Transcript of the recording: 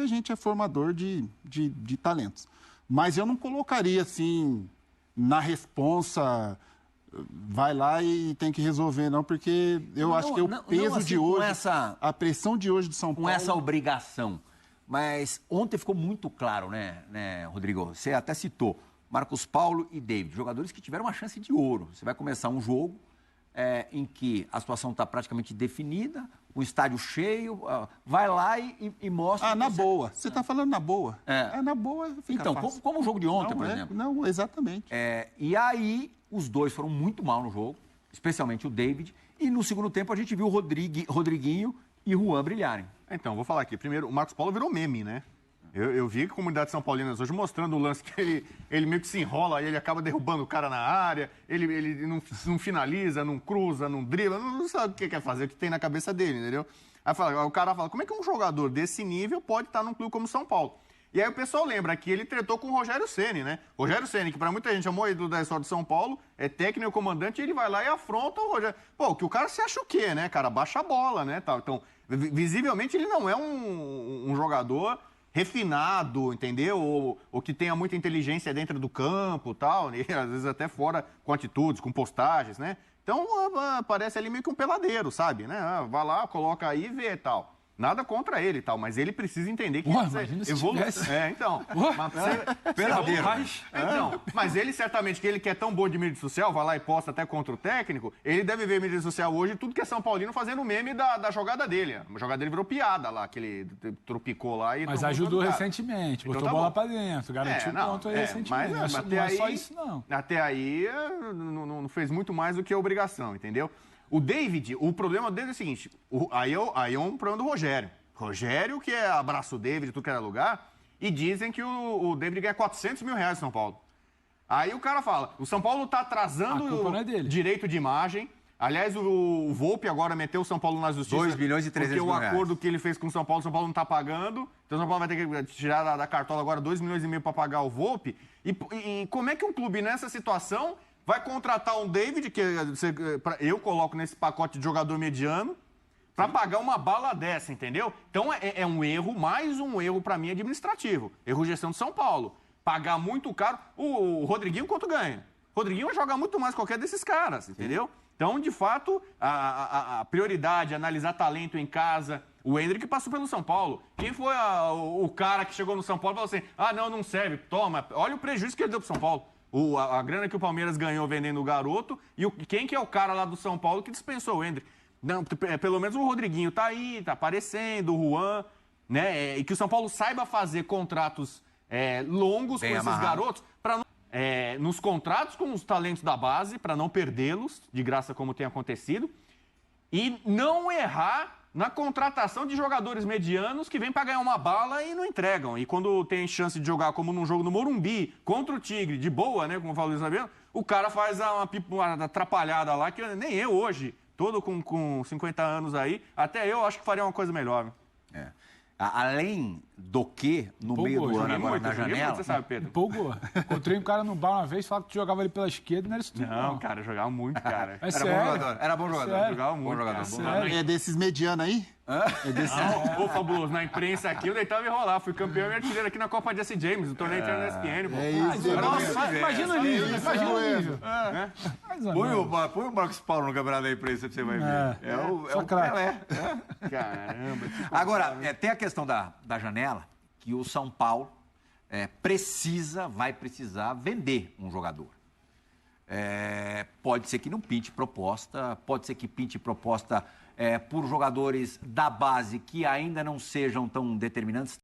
a gente é formador de talentos. Mas eu não colocaria assim, na responsa, vai lá e tem que resolver, não, porque eu acho que o peso assim, de hoje, a pressão de hoje do São Paulo... Com essa obrigação. Mas ontem ficou muito claro, né, Rodrigo? Você até citou Marcos Paulo e David, jogadores que tiveram uma chance de ouro. Você vai começar um jogo em que a situação está praticamente definida, o estádio cheio, vai lá e mostra... Ah, na boa. Você está falando na boa. Na boa fica então, fácil. como o jogo de ontem, por exemplo. Não, exatamente. E aí, os dois foram muito mal no jogo, especialmente o David, e no segundo tempo a gente viu o Rodriguinho e o Juan brilharem. Então, vou falar aqui. Primeiro, o Marcos Paulo virou meme, né? Eu vi a comunidade São Paulinas hoje mostrando o lance que ele meio que se enrola e ele acaba derrubando o cara na área, ele não finaliza, não cruza, não dribla, não sabe o que quer fazer, o que tem na cabeça dele, entendeu? Aí o cara fala, como é que um jogador desse nível pode estar num clube como São Paulo? E aí o pessoal lembra que ele tretou com o Rogério Ceni, né? Rogério Ceni, que pra muita gente é o ídolo da história de São Paulo, é técnico, comandante, e ele vai lá e afronta o Rogério. Pô, que o cara se acha o quê, né, cara? Baixa a bola, né? Então, visivelmente ele não é um jogador refinado, entendeu? Ou que tenha muita inteligência dentro do campo e tal, né? Às vezes até fora com atitudes, com postagens, né? Então, parece ali meio que um peladeiro, sabe? Né? Vai lá, coloca aí e vê e tal. Nada contra ele e tal, mas ele precisa entender que evolução. Então. Peladeiro. Então, mas ele certamente, que ele que é tão bom de mídia social, vai lá e posta até contra o técnico, ele deve ver mídia social hoje, tudo que é São Paulino fazendo meme da jogada dele. A jogada dele virou piada lá, que ele tropicou lá e... Mas ajudou recentemente, botou a bola pra dentro, garantiu o ponto aí recentemente. Mas não é só isso, não. Até aí não fez muito mais do que a obrigação, entendeu? O David, o problema dele é o seguinte, aí é um problema do Rogério. Rogério, que abraça o David, tudo que era lugar, e dizem que o David ganha R$400 mil em São Paulo. Aí o cara fala, o São Paulo tá atrasando o direito de imagem. Aliás, o Volpi agora meteu o São Paulo na justiça. 2 milhões e 300 mil Porque o acordo que ele fez com o São Paulo não tá pagando. Então o São Paulo vai ter que tirar da cartola agora 2 milhões e meio para pagar o Volpi. E como é que um clube nessa situação vai contratar um David, que eu coloco nesse pacote de jogador mediano, para pagar uma bala dessa, entendeu? Então é um erro, mais um erro para mim administrativo. Erro de gestão de São Paulo. Pagar muito caro. O Rodriguinho quanto ganha? O Rodriguinho vai jogar muito mais que qualquer desses caras, entendeu? Então, de fato, a prioridade é analisar talento em casa. O Endrick passou pelo São Paulo. Quem foi o cara que chegou no São Paulo e falou assim, não serve, toma, olha o prejuízo que ele deu pro São Paulo. A grana que o Palmeiras ganhou vendendo o garoto e quem que é o cara lá do São Paulo que dispensou o Endrick? Não, pelo menos o Rodriguinho tá aí, tá aparecendo, o Juan, né? E que o São Paulo saiba fazer contratos longos com esses garotos, para nos contratos com os talentos da base, para não perdê-los de graça como tem acontecido, e não errar na contratação de jogadores medianos que vêm para ganhar uma bala e não entregam. E quando tem chance de jogar como num jogo no Morumbi, contra o Tigre, de boa, né, como falou o Luiz, o cara faz uma atrapalhada lá que nem eu hoje, todo com 50 anos aí, até eu acho que faria uma coisa melhor. Além do que, no meio do ano agora na janela... Você sabe, Pedro? Empolgou. Encontrei um cara no bar uma vez, falava que tu jogava ele pela esquerda, não era isso tudo, não, cara, eu jogava muito, cara. Era bom jogador. Jogava muito, bom jogador. É desses medianos aí? Ô, Fabuloso, na imprensa aqui eu deitava e rolar. Fui campeão e artilheiro aqui na Copa Jesse James, o torneio inteiro na ESPN. É isso. Nossa, imagina o nível, imagina o nível. Põe o Marcos Paulo no campeonato da imprensa pra você vai ver. É o Pelé. Caramba. Agora, tem a questão da janela, que o São Paulo vai precisar vender um jogador. Pode ser que não pinte proposta, pode ser que pinte proposta por jogadores da base que ainda não sejam tão determinantes.